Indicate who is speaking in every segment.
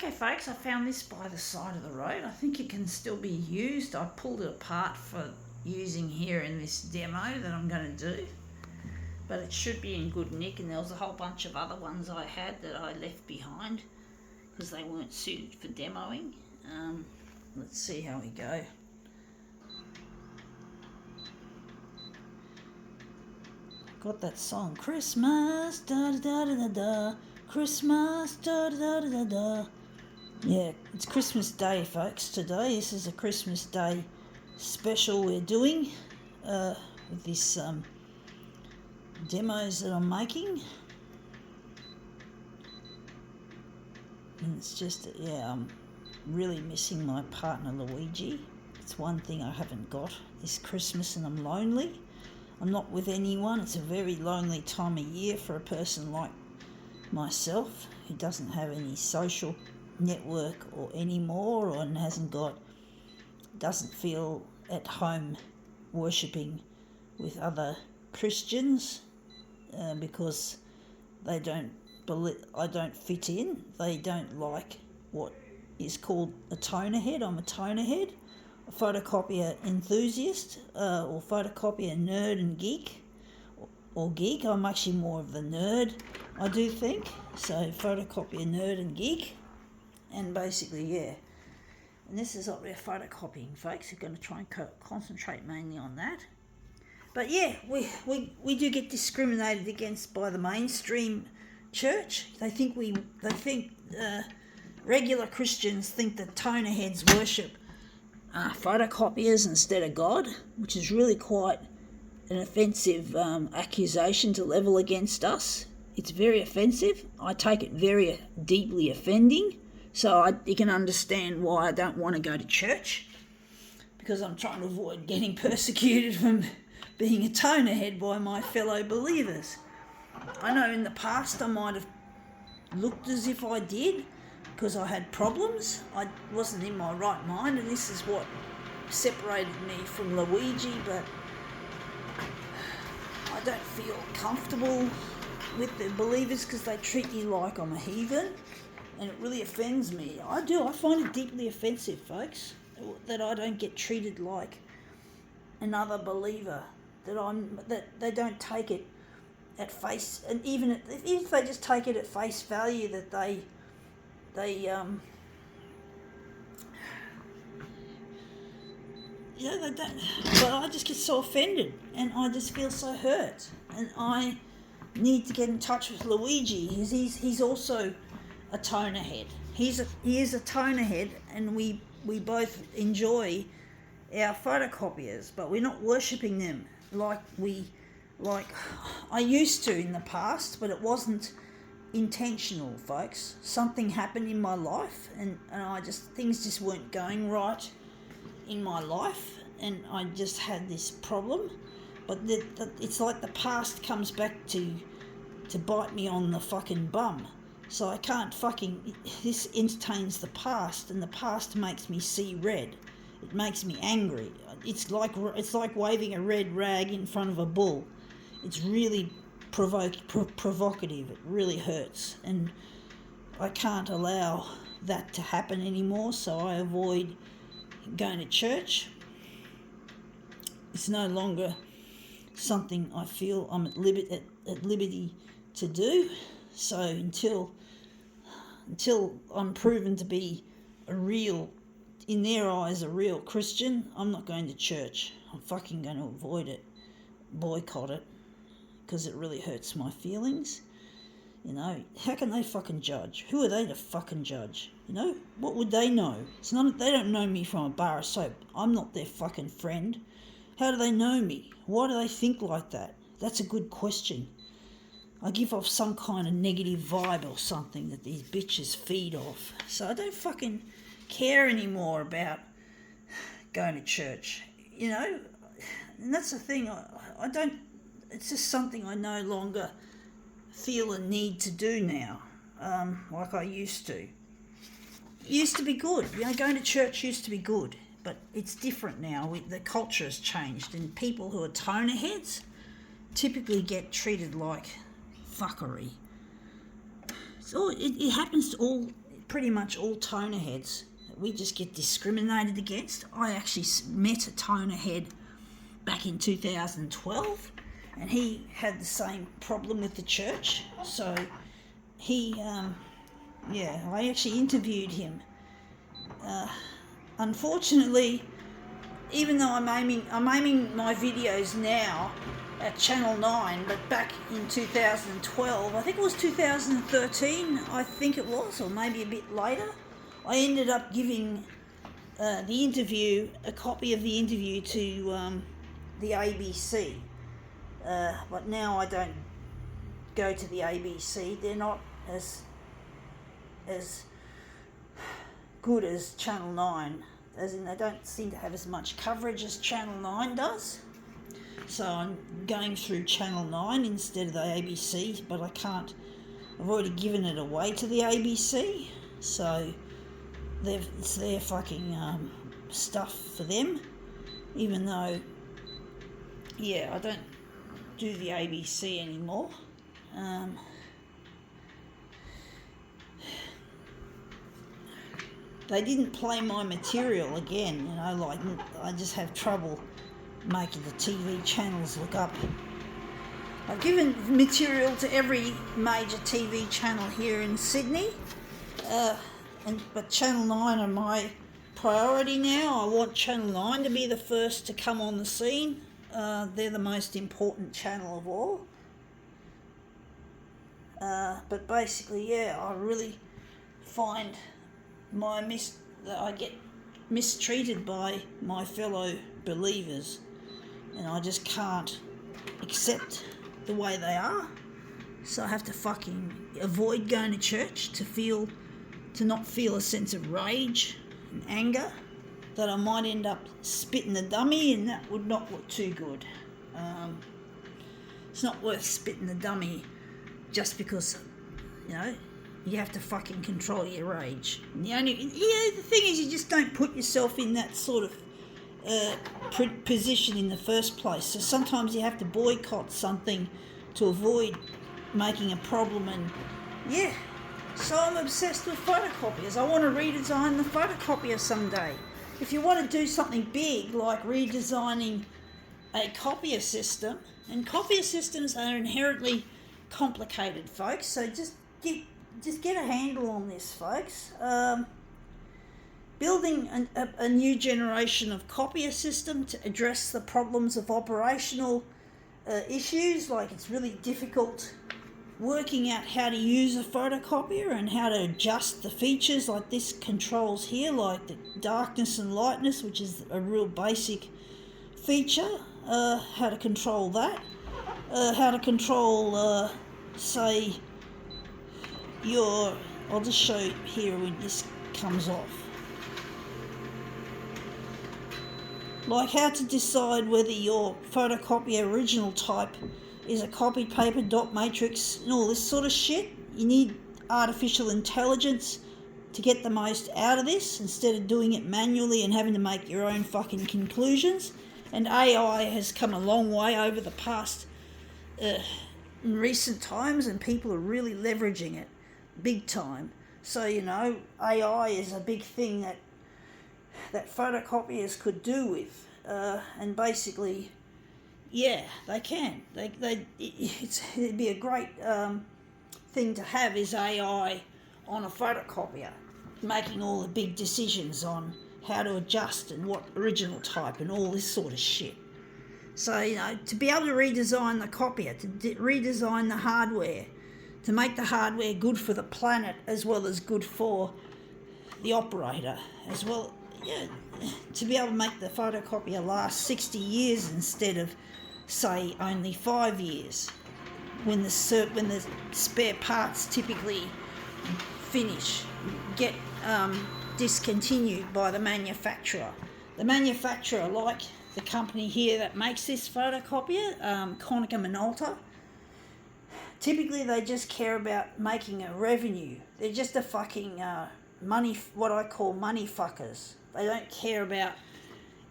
Speaker 1: Okay, folks, I found this by the side of the road. I think it can still be used. I pulled it apart for using here in this demo that I'm going to do. But it should be in good nick, and there was a whole bunch of other ones I had that I left behind because they weren't suited for demoing. Let's see how we go. Got that song, Christmas, da da da da da, Christmas, da da da da da. Yeah, it's Christmas Day, folks, today. This is a Christmas Day special we're doing with this demos that I'm making. And it's just, I'm really missing my partner Luigi. It's one thing I haven't got this Christmas, and I'm lonely. I'm not with anyone. It's a very lonely time of year for a person like myself who doesn't have any social network or anymore, and doesn't feel at home worshipping with other Christians because I don't fit in. They don't like what is called a toner head. I'm a toner head, a photocopier enthusiast, or photocopier nerd and geek, or geek. I'm actually more of the nerd, I do think. So photocopier nerd and geek, and basically, And this is what we're photocopying, folks. We're going to try and concentrate mainly on that. But we do get discriminated against by the mainstream church. They think regular Christians think that toner heads worship photocopiers instead of God, which is really quite an offensive accusation to level against us. It's very offensive. I take it very deeply offending. So you can understand why I don't want to go to church, because I'm trying to avoid getting persecuted from being a toner head by my fellow believers. I know in the past I might have looked as if I did because I had problems. I wasn't in my right mind, and this is what separated me from Luigi, but I don't feel comfortable with the believers because they treat me like I'm a heathen. And it really offends me. I find it deeply offensive, folks, that I don't get treated like another believer, that they don't take it at face, and even if they just take it at face value, that they don't. But I just get so offended, and I just feel so hurt, and I need to get in touch with Luigi. He's also a toner head. He is a toner head, and we both enjoy our photocopiers, but we're not worshipping them like I used to in the past, but it wasn't intentional, folks. Something happened in my life, and things just weren't going right in my life, and I just had this problem. But it's like the past comes back to bite me on the fucking bum. So I can't this entertains the past, and the past makes me see red. It makes me angry. It's like waving a red rag in front of a bull. It's really provocative. It really hurts, and I can't allow that to happen anymore. So I avoid going to church. It's no longer something I feel I'm at liberty to do. So until I'm proven to be in their eyes, a real Christian, I'm not going to church. I'm fucking going to avoid it, boycott it, because it really hurts my feelings. How can they fucking judge? Who are they to fucking judge? What would they know? They don't know me from a bar of soap. I'm not their fucking friend. How do they know me? Why do they think like that? That's a good question. I give off some kind of negative vibe or something that these bitches feed off. So I don't fucking care anymore about going to church, And that's the thing. I don't. It's just something I no longer feel a need to do now, like I used to. It used to be good. Going to church used to be good, but it's different now. The culture has changed, and people who are toner heads typically get treated like fuckery. So it happens to all pretty much all toner heads. We just get discriminated against. I actually met a toner head back in 2012, and he had the same problem with the church. So he, I actually interviewed him. Unfortunately, even though I'm aiming my videos now at Channel 9, but back in 2012, I think it was 2013, I think it was, or maybe a bit later, I ended up giving a copy of the interview to the ABC. But now I don't go to the ABC. They're not as good as Channel 9, as in they don't seem to have as much coverage as Channel 9 does. So I'm going through Channel 9 instead of the ABC, but I've already given it away to the ABC, so it's their fucking stuff for them, even though, I don't do the ABC anymore. They didn't play my material again, like I just have trouble making the TV channels look up. I've given material to every major TV channel here in Sydney, but Channel 9 are my priority now. I want Channel 9 to be the first to come on the scene. They're the most important channel of all. But basically, I really find that I get mistreated by my fellow believers, and I just can't accept the way they are. So I have to fucking avoid going to church to not feel a sense of rage and anger that I might end up spitting the dummy, and that would not look too good. It's not worth spitting the dummy just because, you have to fucking control your rage. And the thing is, you just don't put yourself in that sort of position in the first place. So sometimes you have to boycott something to avoid making a problem. And so I'm obsessed with photocopiers. I want to redesign the photocopier someday. If you want to do something big like redesigning a copier system, and copier systems are inherently complicated, folks, so just get a handle on this, folks. Building a new generation of copier system to address the problems of operational issues, like it's really difficult working out how to use a photocopier and how to adjust the features like this controls here, like the darkness and lightness, which is a real basic feature, how to control that, how to control, say, I'll just show you here when this comes off. Like how to decide whether your photocopier original type is a copied paper, dot matrix, and all this sort of shit. You need artificial intelligence to get the most out of this instead of doing it manually and having to make your own fucking conclusions. And AI has come a long way over the past in recent times, and people are really leveraging it big time. So AI is a big thing that photocopiers could do with, and basically, they can. It'd be a great thing to have is AI on a photocopier, making all the big decisions on how to adjust and what original type and all this sort of shit. So, to be able to redesign the copier, to redesign the hardware, to make the hardware good for the planet as well as good for the operator, as well, to be able to make the photocopier last 60 years instead of, say, only 5 years, when the spare parts typically get discontinued by the manufacturer. The manufacturer, like the company here that makes this photocopier, Konica Minolta, typically they just care about making a revenue. They're just a fucking what I call money fuckers. They don't care about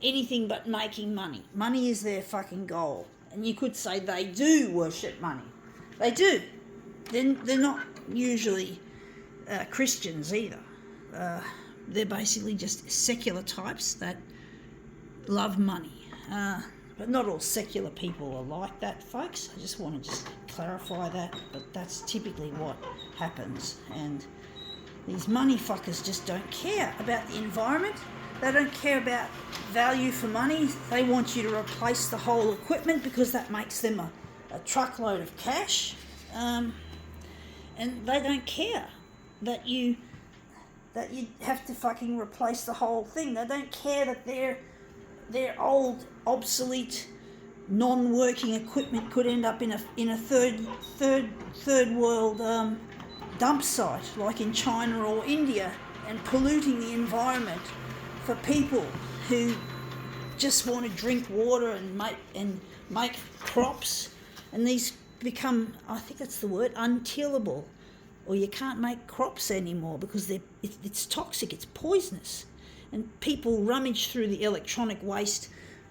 Speaker 1: anything but making money. Money is their fucking goal. And you could say they do worship money. They do. They're not usually Christians either. they're basically just secular types that love money. But not all secular people are like that, folks. I just want to just clarify that, but that's typically what happens. And these money fuckers just don't care about the environment. They don't care about value for money. They want you to replace the whole equipment because that makes them a truckload of cash. And they don't care that you have to fucking replace the whole thing. They don't care that their old, obsolete, non-working equipment could end up in a third world dump site like in China or India and polluting the environment for people who just want to drink water and make crops, and these become, I think that's the word, untillable, or you can't make crops anymore because it's toxic, it's poisonous. And people rummage through the electronic waste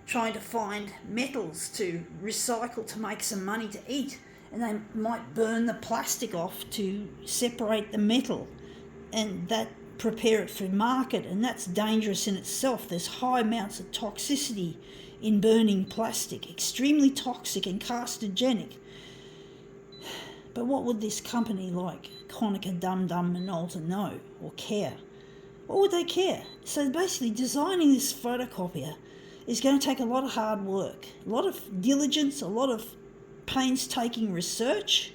Speaker 1: trying to find metals to recycle to make some money to eat, and they might burn the plastic off to separate the metal and that prepare it for market, and that's dangerous in itself. There's high amounts of toxicity in burning plastic, extremely toxic and carcinogenic. But what would this company like Konica Dum Dum Minolta know or care? What would they care? So basically designing this photocopier is going to take a lot of hard work, a lot of diligence, a lot of painstaking research.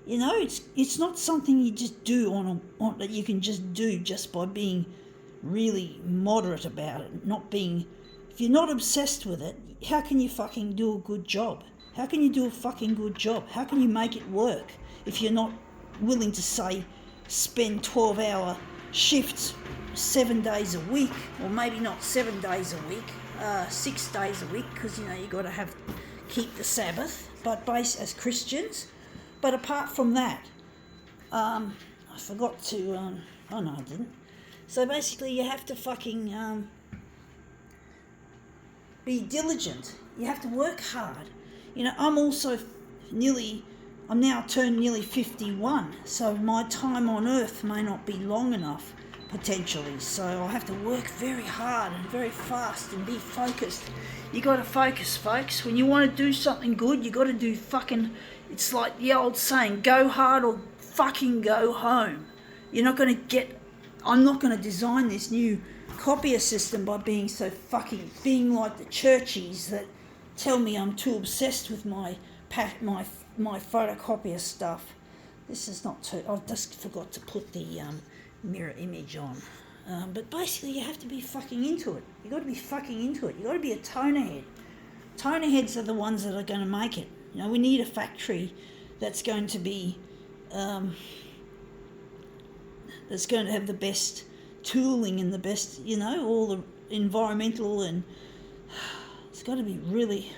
Speaker 1: You know, it's not something you just do on that you can just do just by being really moderate about it. If you're not obsessed with it, how can you fucking do a good job? How can you do a fucking good job? How can you make it work if you're not willing to, say, spend 12-hour shifts 7 days a week, or maybe not 7 days a week, 6 days a week, because, you know, you've got to keep the Sabbath, but as Christians. But apart from that, I forgot to, oh no I didn't. So basically you have to fucking be diligent. You have to work hard. You know, I'm now turned nearly 51, so my time on earth may not be long enough, potentially. So I'll have to work very hard and very fast and be focused. You got to focus, folks. When you want to do something good, you got to do fucking... It's like the old saying, go hard or fucking go home. You're not going to get... I'm not going to design this new copier system by being like the churchies that tell me I'm too obsessed with my photocopier stuff. This is not too... I just forgot to put the mirror image on. But basically you have to be fucking into it. You got to be fucking into it. You got to be a toner head. Toner heads are the ones that are going to make it. You know, we need a factory that's going to be, that's going to have the best tooling and the best, you know, all the environmental, and it's got to be really,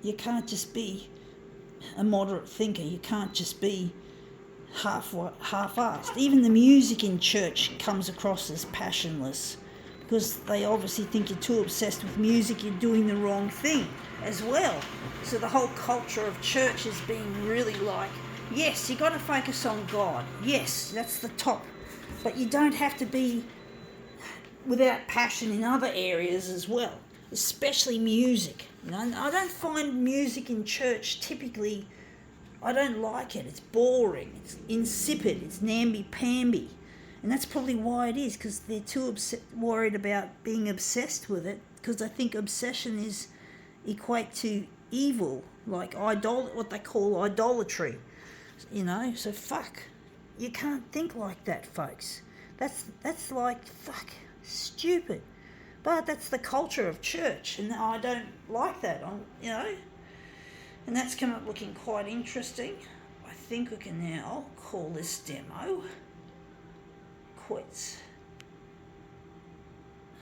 Speaker 1: you can't just be a moderate thinker. You can't just be half-assed. Even the music in church comes across as passionless, because they obviously think you're too obsessed with music, you're doing the wrong thing as well. So the whole culture of church is being really like, yes, you got to focus on God. Yes, that's the top. But you don't have to be without passion in other areas as well, especially music. You know, I don't find music in church typically, I don't like it. It's boring, it's insipid, it's namby-pamby. And that's probably why it is, because they're too worried about being obsessed with it, because I think obsession is equate to evil, like what they call idolatry, you know. So fuck, you can't think like that, folks. That's like, fuck, stupid. But that's the culture of church, and I don't like that, you know. And that's come up looking quite interesting. I think we can now call this demo quits.